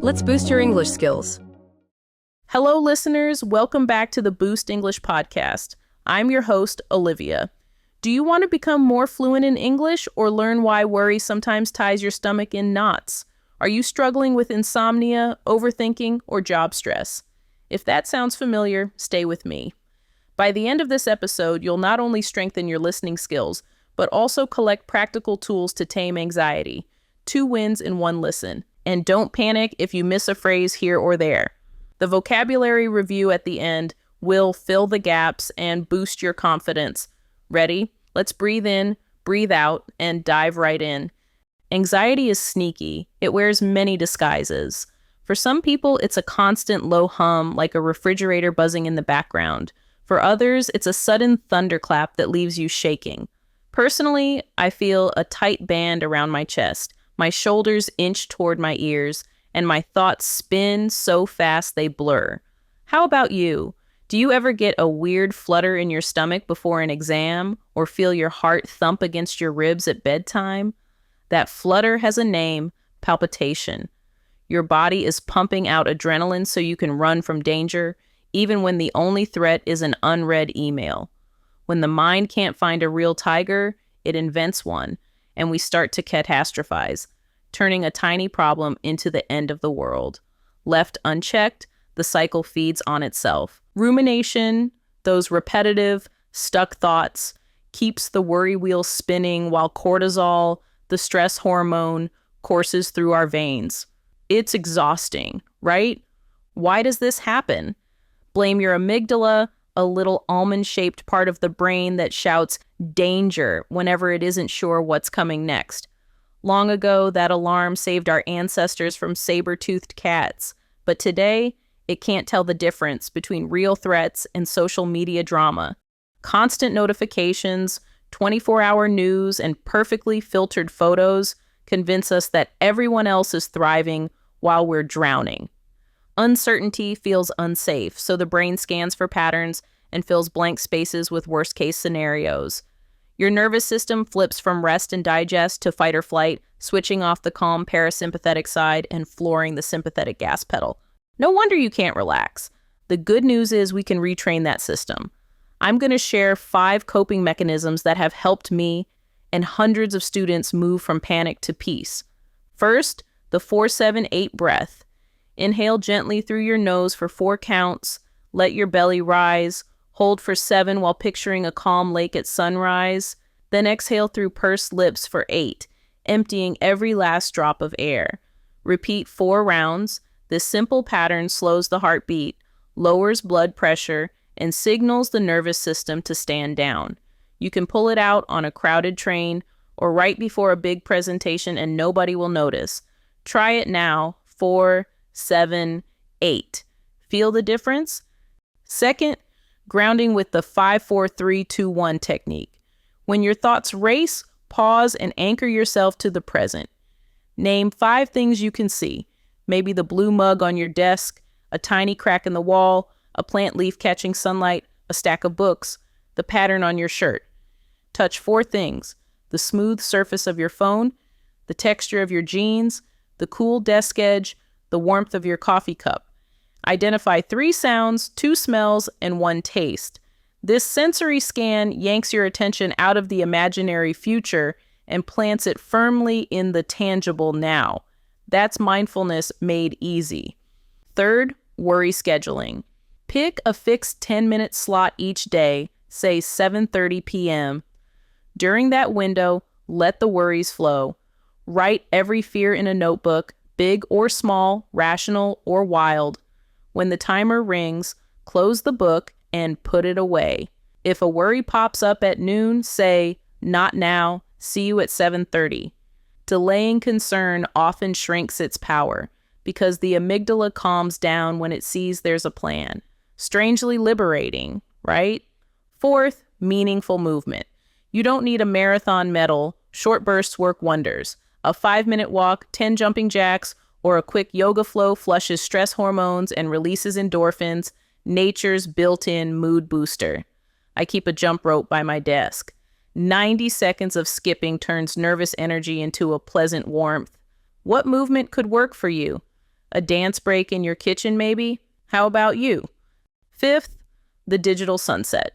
Let's boost your English skills. Hello, listeners. Welcome back to the Boost English podcast. I'm your host, Olivia. Do you want to become more fluent in English or learn why worry sometimes ties your stomach in knots? Are you struggling with insomnia, overthinking, or job stress? If that sounds familiar, stay with me. By the end of this episode, you'll not only strengthen your listening skills, but also collect practical tools to tame anxiety. 2 wins in 1 listen. And don't panic if you miss a phrase here or there. The vocabulary review at the end will fill the gaps and boost your confidence. Ready? Let's breathe in, breathe out, and dive right in. Anxiety is sneaky. It wears many disguises. For some people, it's a constant low hum, like a refrigerator buzzing in the background. For others, it's a sudden thunderclap that leaves you shaking. Personally, I feel a tight band around my chest. My shoulders inch toward my ears, and my thoughts spin so fast they blur. How about you? Do you ever get a weird flutter in your stomach before an exam, or feel your heart thump against your ribs at bedtime? That flutter has a name: palpitation. Your body is pumping out adrenaline so you can run from danger, even when the only threat is an unread email. When the mind can't find a real tiger, it invents one, and we start to catastrophize, turning a tiny problem into the end of the world. Left unchecked, the cycle feeds on itself. Rumination, those repetitive, stuck thoughts, keeps the worry wheel spinning while cortisol, the stress hormone, courses through our veins. It's exhausting, right? Why does this happen? Blame your amygdala, a little almond-shaped part of the brain that shouts danger whenever it isn't sure what's coming next. Long ago, that alarm saved our ancestors from saber-toothed cats, but today, it can't tell the difference between real threats and social media drama. Constant notifications, 24-hour news, and perfectly filtered photos convince us that everyone else is thriving while we're drowning. Uncertainty feels unsafe, so the brain scans for patterns and fills blank spaces with worst-case scenarios. Your nervous system flips from rest and digest to fight or flight, switching off the calm parasympathetic side and flooring the sympathetic gas pedal. No wonder you can't relax. The good news is we can retrain that system. I'm going to share 5 coping mechanisms that have helped me and hundreds of students move from panic to peace. First, the 4-7-8 breath. Inhale gently through your nose for 4 counts. Let your belly rise. Hold for 7 while picturing a calm lake at sunrise. Then exhale through pursed lips for 8, emptying every last drop of air. Repeat 4 rounds. This simple pattern slows the heartbeat, lowers blood pressure, and signals the nervous system to stand down. You can pull it out on a crowded train or right before a big presentation and nobody will notice. Try it now. 4, 7, 8. Feel the difference? Second, grounding with the 5-4-3-2-1 technique. When your thoughts race, pause and anchor yourself to the present. Name 5 things you can see. Maybe the blue mug on your desk, a tiny crack in the wall, a plant leaf catching sunlight, a stack of books, the pattern on your shirt. Touch 4 things: the smooth surface of your phone, the texture of your jeans, the cool desk edge, the warmth of your coffee cup. Identify 3 sounds, 2 smells, and 1 taste. This sensory scan yanks your attention out of the imaginary future and plants it firmly in the tangible now. That's mindfulness made easy. Third, worry scheduling. Pick a fixed 10-minute slot each day, say 7:30 p.m. During that window, let the worries flow. Write every fear in a notebook, big or small, rational or wild. When the timer rings, close the book and put it away. If a worry pops up at noon, say, "Not now, see you at 7:30. Delaying concern often shrinks its power because the amygdala calms down when it sees there's a plan. Strangely liberating, right? Fourth, meaningful movement. You don't need a marathon medal. Short bursts work wonders. A 5-minute walk, 10 jumping jacks, or a quick yoga flow flushes stress hormones and releases endorphins, nature's built-in mood booster. I keep a jump rope by my desk. 90 seconds of skipping turns nervous energy into a pleasant warmth. What movement could work for you? A dance break in your kitchen, maybe? How about you? Fifth, the digital sunset.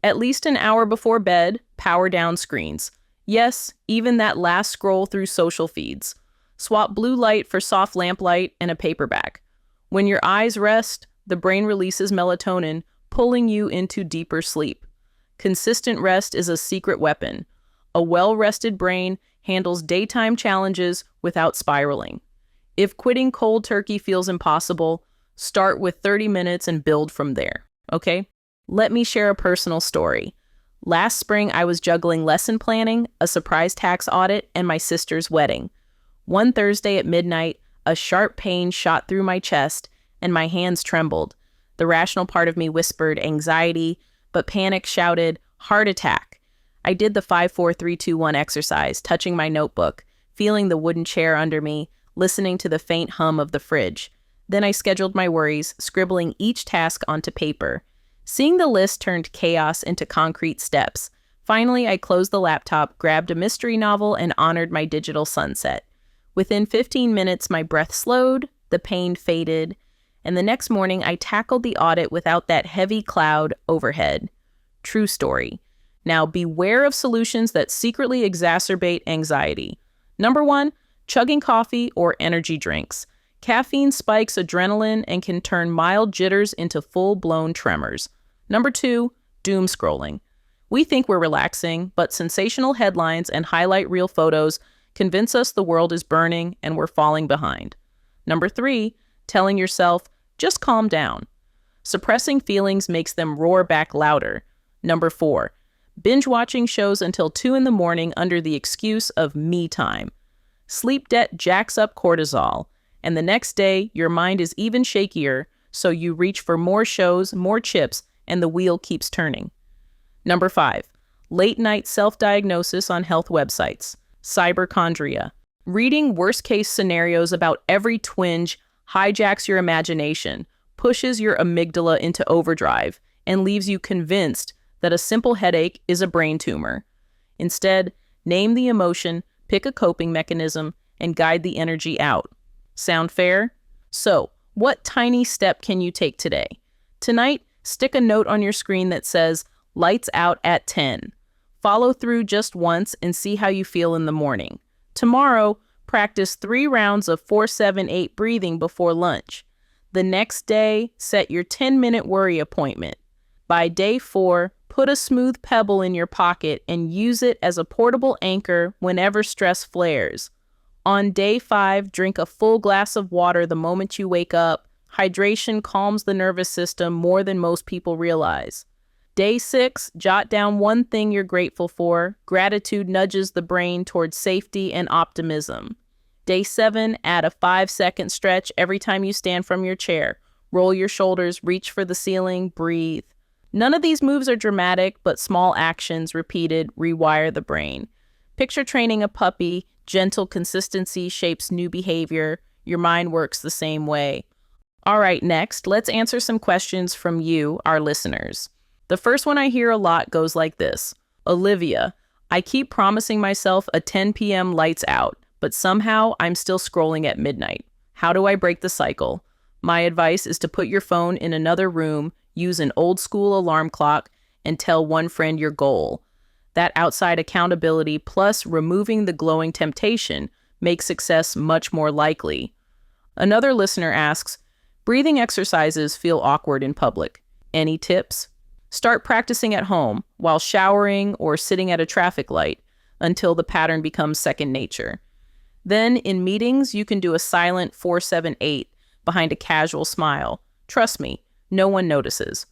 At least an hour before bed, power down screens. Yes, even that last scroll through social feeds. Swap blue light for soft lamplight and a paperback. When your eyes rest, the brain releases melatonin, pulling you into deeper sleep. Consistent rest is a secret weapon. A well-rested brain handles daytime challenges without spiraling. If quitting cold turkey feels impossible, start with 30 minutes and build from there, okay? Let me share a personal story. Last spring, I was juggling lesson planning, a surprise tax audit, and my sister's wedding. One Thursday at midnight, a sharp pain shot through my chest, and my hands trembled. The rational part of me whispered anxiety, but panic shouted, heart attack. I did the 5-4-3-2-1 exercise, touching my notebook, feeling the wooden chair under me, listening to the faint hum of the fridge. Then I scheduled my worries, scribbling each task onto paper. Seeing the list turned chaos into concrete steps. Finally, I closed the laptop, grabbed a mystery novel, and honored my digital sunset. Within 15 minutes, my breath slowed, the pain faded, and the next morning I tackled the audit without that heavy cloud overhead. True story. Now, beware of solutions that secretly exacerbate anxiety. Number 1, chugging coffee or energy drinks. Caffeine spikes adrenaline and can turn mild jitters into full-blown tremors. Number 2, doom scrolling. We think we're relaxing, but sensational headlines and highlight reel photos convince us the world is burning and we're falling behind. Number 3, telling yourself, just calm down. Suppressing feelings makes them roar back louder. Number 4, binge watching shows until 2 in the morning under the excuse of me time. Sleep debt jacks up cortisol, and the next day your mind is even shakier, so you reach for more shows, more chips, and the wheel keeps turning. Number 5, late night self-diagnosis on health websites. Cyberchondria. Reading worst-case scenarios about every twinge hijacks your imagination, pushes your amygdala into overdrive, and leaves you convinced that a simple headache is a brain tumor. Instead, name the emotion, pick a coping mechanism, and guide the energy out. Sound fair? So, what tiny step can you take today? Tonight, stick a note on your screen that says, lights out at 10. Follow through just once and see how you feel in the morning. Tomorrow, practice 3 rounds of 4-7-8 breathing before lunch. The next day, set your 10-minute worry appointment. By day 4, put a smooth pebble in your pocket and use it as a portable anchor whenever stress flares. On day 5, drink a full glass of water the moment you wake up. Hydration calms the nervous system more than most people realize. Day 6, jot down one thing you're grateful for. Gratitude nudges the brain towards safety and optimism. Day 7, add a 5-second stretch every time you stand from your chair. Roll your shoulders, reach for the ceiling, breathe. None of these moves are dramatic, but small actions repeated rewire the brain. Picture training a puppy. Gentle consistency shapes new behavior. Your mind works the same way. All right, next, let's answer some questions from you, our listeners. The first one I hear a lot goes like this. Olivia, I keep promising myself a 10 p.m. lights out, but somehow I'm still scrolling at midnight. How do I break the cycle? My advice is to put your phone in another room, use an old school alarm clock, and tell one friend your goal. That outside accountability plus removing the glowing temptation makes success much more likely. Another listener asks, breathing exercises feel awkward in public. Any tips? Start practicing at home while showering or sitting at a traffic light until the pattern becomes second nature. Then in meetings, you can do a silent 4-7-8 behind a casual smile. Trust me, no one notices.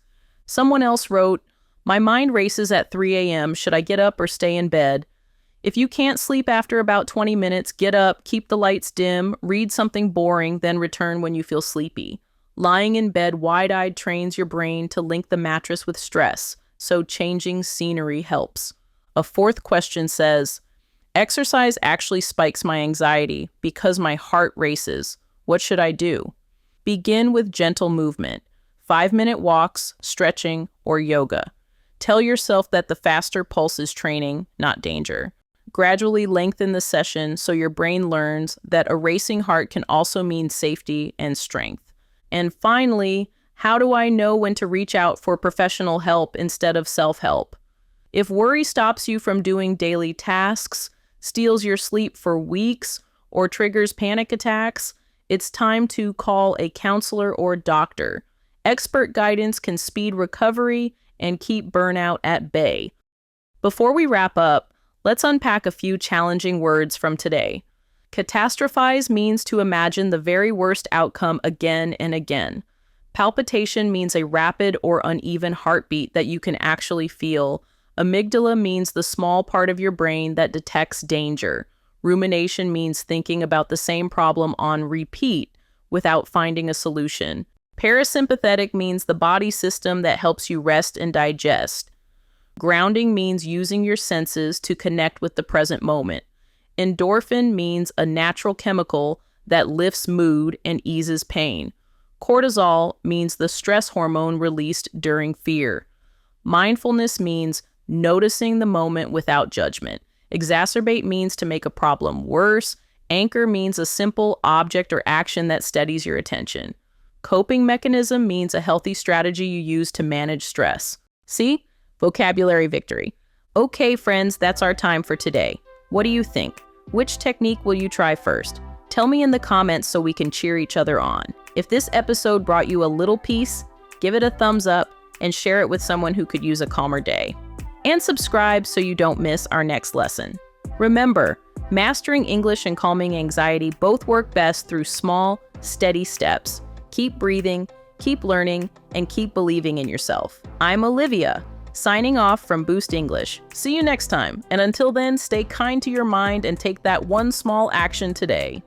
Someone else wrote, my mind races at 3 a.m. Should I get up or stay in bed? If you can't sleep after about 20 minutes, get up, keep the lights dim, read something boring, then return when you feel sleepy. Lying in bed wide-eyed trains your brain to link the mattress with stress, so changing scenery helps. A fourth question says, exercise actually spikes my anxiety because my heart races. What should I do? Begin with gentle movement, 5-minute walks, stretching, or yoga. Tell yourself that the faster pulse is training, not danger. Gradually lengthen the session so your brain learns that a racing heart can also mean safety and strength. And finally, how do I know when to reach out for professional help instead of self-help? If worry stops you from doing daily tasks, steals your sleep for weeks, or triggers panic attacks, it's time to call a counselor or doctor. Expert guidance can speed recovery and keep burnout at bay. Before we wrap up, let's unpack a few challenging words from today. Catastrophize means to imagine the very worst outcome again and again. Palpitation means a rapid or uneven heartbeat that you can actually feel. Amygdala means the small part of your brain that detects danger. Rumination means thinking about the same problem on repeat without finding a solution. Parasympathetic means the body system that helps you rest and digest. Grounding means using your senses to connect with the present moment. Endorphin means a natural chemical that lifts mood and eases pain. Cortisol means the stress hormone released during fear. Mindfulness means noticing the moment without judgment. Exacerbate means to make a problem worse. Anchor means a simple object or action that steadies your attention. Coping mechanism means a healthy strategy you use to manage stress. See? Vocabulary victory. Okay, friends, that's our time for today. What do you think? Which technique will you try first? Tell me in the comments so we can cheer each other on. If this episode brought you a little peace, give it a thumbs up and share it with someone who could use a calmer day. And subscribe so you don't miss our next lesson. Remember, mastering English and calming anxiety both work best through small, steady steps. Keep breathing, keep learning, and keep believing in yourself. I'm Olivia, signing off from Boost English. See you next time, and until then, stay kind to your mind and take that one small action today.